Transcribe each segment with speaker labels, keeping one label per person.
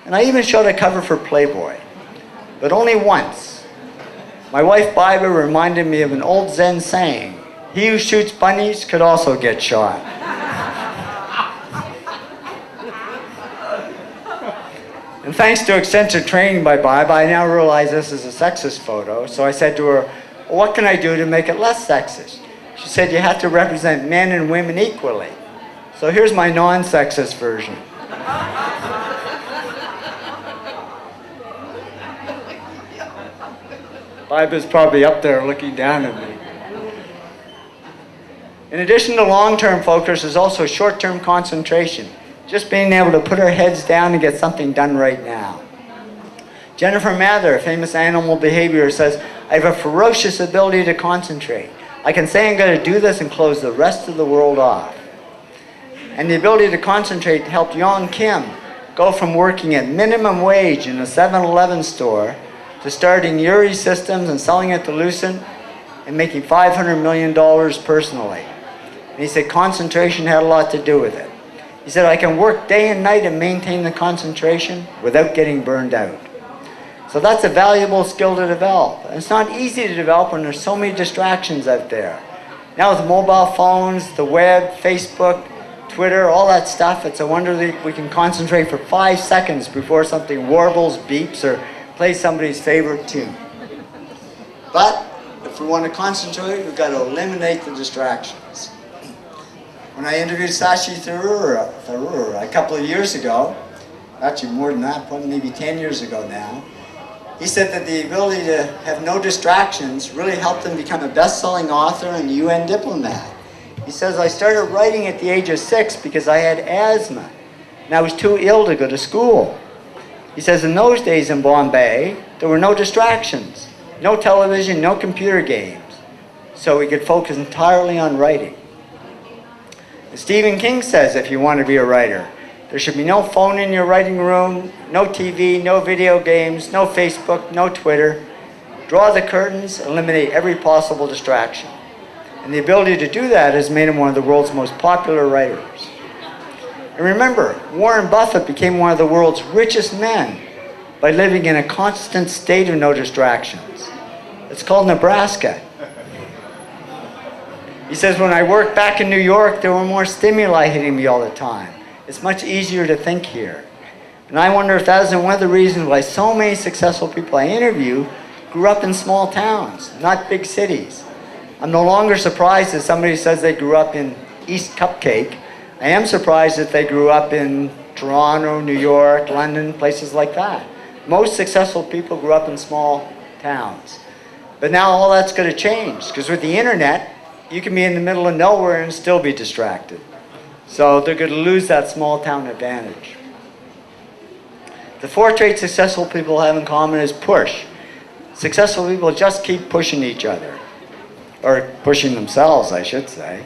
Speaker 1: And I even showed a cover for Playboy, but only once. My wife Barbara reminded me of an old Zen saying, "He who shoots bunnies could also get shot." And thanks to extensive training by Barb, I now realize this is a sexist photo. So I said to her, "Well, what can I do to make it less sexist?" She said, "You have to represent men and women equally." So here's my non-sexist version. Barb is probably up there looking down at me. In addition to long-term focus, there's also short-term concentration. Just being able to put our heads down and get something done right now. Jennifer Mather, a famous animal behaviorist, says, "I have a ferocious ability to concentrate. I can say I'm going to do this and close the rest of the world off." And the ability to concentrate helped Young Kim go from working at minimum wage in a 7-Eleven store to starting Uri Systems and selling it to Lucent and making $500 million personally. And he said concentration had a lot to do with it. He said, "I can work day and night and maintain the concentration without getting burned out." So that's a valuable skill to develop. And it's not easy to develop when there's so many distractions out there. Now with mobile phones, the web, Facebook, Twitter, all that stuff, it's a wonder that we can concentrate for 5 seconds before something warbles, beeps, or plays somebody's favorite tune. But if we want to concentrate, we've got to eliminate the distractions. When I interviewed Sashi Tharoor a couple of years ago, actually more than that, probably maybe 10 years ago now, he said that the ability to have no distractions really helped him become a best-selling author and UN diplomat. He says, "I started writing at the age of 6 because I had asthma, and I was too ill to go to school." He says, in those days in Bombay, there were no distractions, no television, no computer games, so he could focus entirely on writing. And Stephen King says, if you want to be a writer, there should be no phone in your writing room, no TV, no video games, no Facebook, no Twitter. Draw the curtains, eliminate every possible distraction. And the ability to do that has made him one of the world's most popular writers. And remember, Warren Buffett became one of the world's richest men by living in a constant state of no distractions. It's called Nebraska. He says, "When I worked back in New York, there were more stimuli hitting me all the time. It's much easier to think here." And I wonder if that isn't one of the reasons why so many successful people I interview grew up in small towns, not big cities. I'm no longer surprised if somebody says they grew up in East Cupcake. I am surprised if they grew up in Toronto, New York, London, places like that. Most successful people grew up in small towns. But now all that's going to change, because with the internet, you can be in the middle of nowhere and still be distracted. So they're going to lose that small town advantage. The 4 traits successful people have in common is push. Successful people just keep pushing each other. Or pushing themselves, I should say.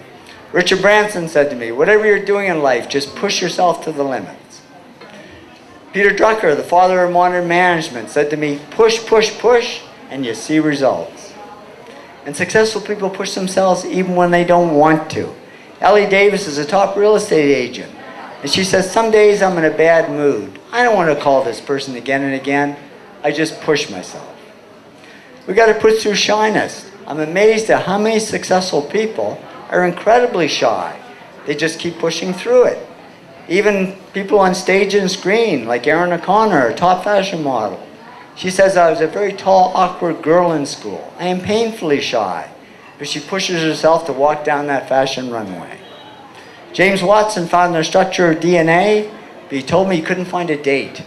Speaker 1: Richard Branson said to me, "Whatever you're doing in life, just push yourself to the limits." Peter Drucker, the father of modern management, said to me, "Push, push, push, and you see results." And successful people push themselves even when they don't want to. Ellie Davis is a top real estate agent. And she says, "Some days I'm in a bad mood. I don't want to call this person again and again. I just push myself." We got to push through shyness. I'm amazed at how many successful people are incredibly shy. They just keep pushing through it. Even people on stage and screen, like Erin O'Connor, a top fashion model. She says, "I was a very tall, awkward girl in school. I am painfully shy." But she pushes herself to walk down that fashion runway. James Watson found the structure of DNA, but he told me he couldn't find a date.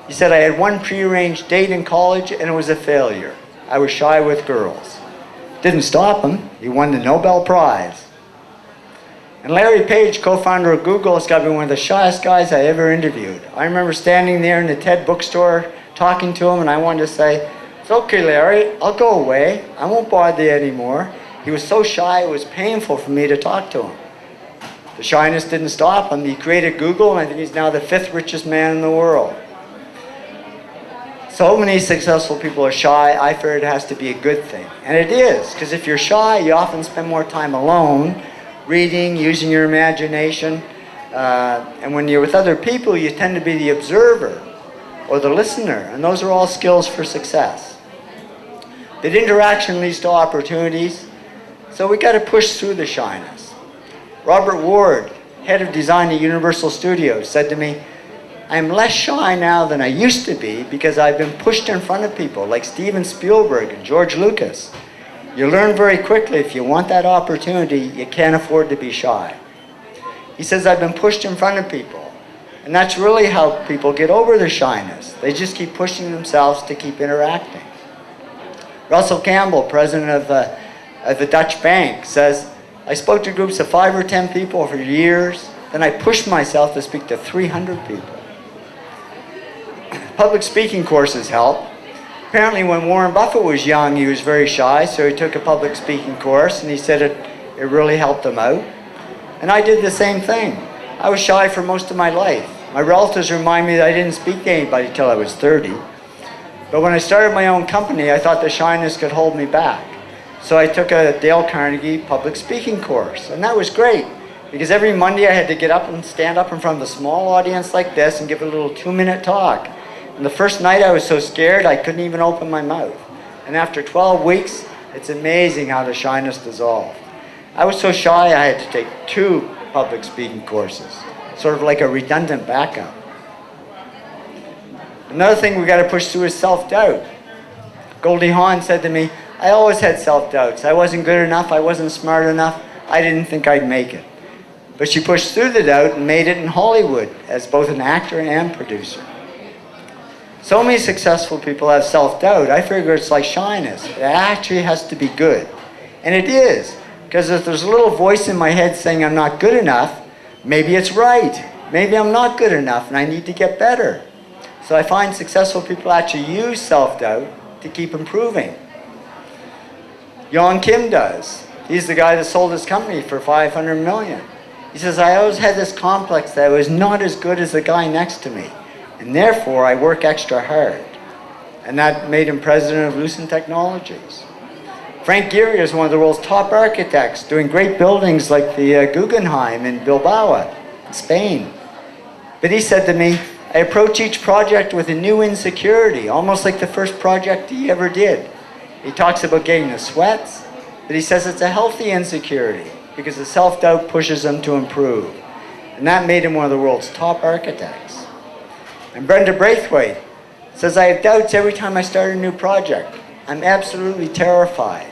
Speaker 1: He said, "I had one prearranged date in college and it was a failure. I was shy with girls." Didn't stop him. He won the Nobel Prize. And Larry Page, co-founder of Google, has got to be one of the shyest guys I ever interviewed. I remember standing there in the TED bookstore talking to him, and I wanted to say, "It's okay, Larry, I'll go away. I won't bother you anymore." He was so shy, it was painful for me to talk to him. The shyness didn't stop him. He created Google, and I think he's now the 5th richest man in the world. So many successful people are shy. I fear it has to be a good thing. And it is, because if you're shy, you often spend more time alone, reading, using your imagination. And when you're with other people, you tend to be the observer. or the listener, and those are all skills for success. That interaction leads to opportunities, so we got to push through the shyness. Robert Ward, head of design at Universal Studios, said to me, "I'm less shy now than I used to be because I've been pushed in front of people like Steven Spielberg and George Lucas. You learn very quickly if you want that opportunity, you can't afford to be shy." He says, "I've been pushed in front of people." And that's really how people get over their shyness. They just keep pushing themselves to keep interacting. Russell Campbell, president of the Dutch Bank, says, "I spoke to groups of 5 or 10 people for years, then I pushed myself to speak to 300 people." Public speaking courses help. Apparently when Warren Buffett was young, he was very shy, so he took a public speaking course, and he said it really helped him out. And I did the same thing. I was shy for most of my life. My relatives remind me that I didn't speak to anybody till I was 30. But when I started my own company, I thought the shyness could hold me back. So I took a Dale Carnegie public speaking course, and that was great, because every Monday I had to get up and stand up in front of a small audience like this and give a little 2-minute talk. And the first night I was so scared I couldn't even open my mouth. And after 12 weeks, it's amazing how the shyness dissolved. I was so shy I had to take 2 public speaking courses, sort of like a redundant backup. Another thing we got to push through is self-doubt. Goldie Hawn said to me, "I always had self-doubts. I wasn't good enough, I wasn't smart enough, I didn't think I'd make it." But she pushed through the doubt and made it in Hollywood as both an actor and producer. So many successful people have self-doubt. I figure it's like shyness. It actually has to be good. And it is, because if there's a little voice in my head saying I'm not good enough, maybe it's right. Maybe I'm not good enough and I need to get better. So I find successful people actually use self-doubt to keep improving. Jan Kim does. He's the guy that sold his company for $500 million. He says, "I always had this complex that I was not as good as the guy next to me, and therefore I work extra hard." And that made him president of Lucent Technologies. Frank Gehry is one of the world's top architects, doing great buildings like the Guggenheim in Bilbao, Spain. But he said to me, "I approach each project with a new insecurity, almost like the first project he ever did." He talks about getting the sweats, but he says it's a healthy insecurity because the self-doubt pushes him to improve. And that made him one of the world's top architects. And Brenda Braithwaite says, "I have doubts every time I start a new project. I'm absolutely terrified."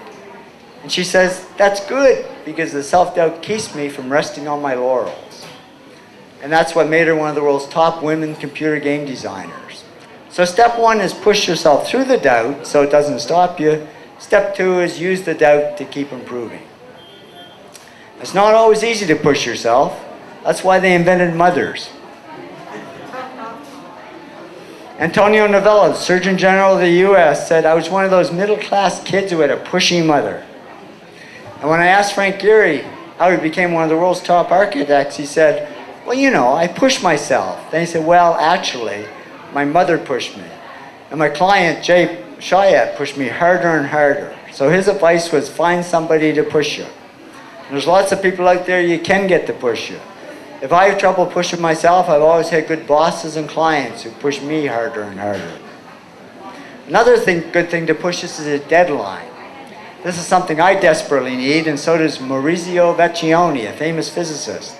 Speaker 1: And she says, "That's good because the self-doubt keeps me from resting on my laurels." And that's what made her one of the world's top women computer game designers. So step 1 is push yourself through the doubt so it doesn't stop you. Step 2 is use the doubt to keep improving. It's not always easy to push yourself. That's why they invented mothers. Antonio Novello, Surgeon General of the US, said, "I was one of those middle-class kids who had a pushy mother." And when I asked Frank Gehry how he became one of the world's top architects, he said, "Well, you know, I pushed myself." Then he said, "Well, actually, my mother pushed me. And my client, Jay Chiat, pushed me harder and harder." So his advice was find somebody to push you. And there's lots of people out there you can get to push you. If I have trouble pushing myself, I've always had good bosses and clients who push me harder and harder. Another good thing to push us is a deadline. This is something I desperately need, and so does Maurizio Vecchione, a famous physicist.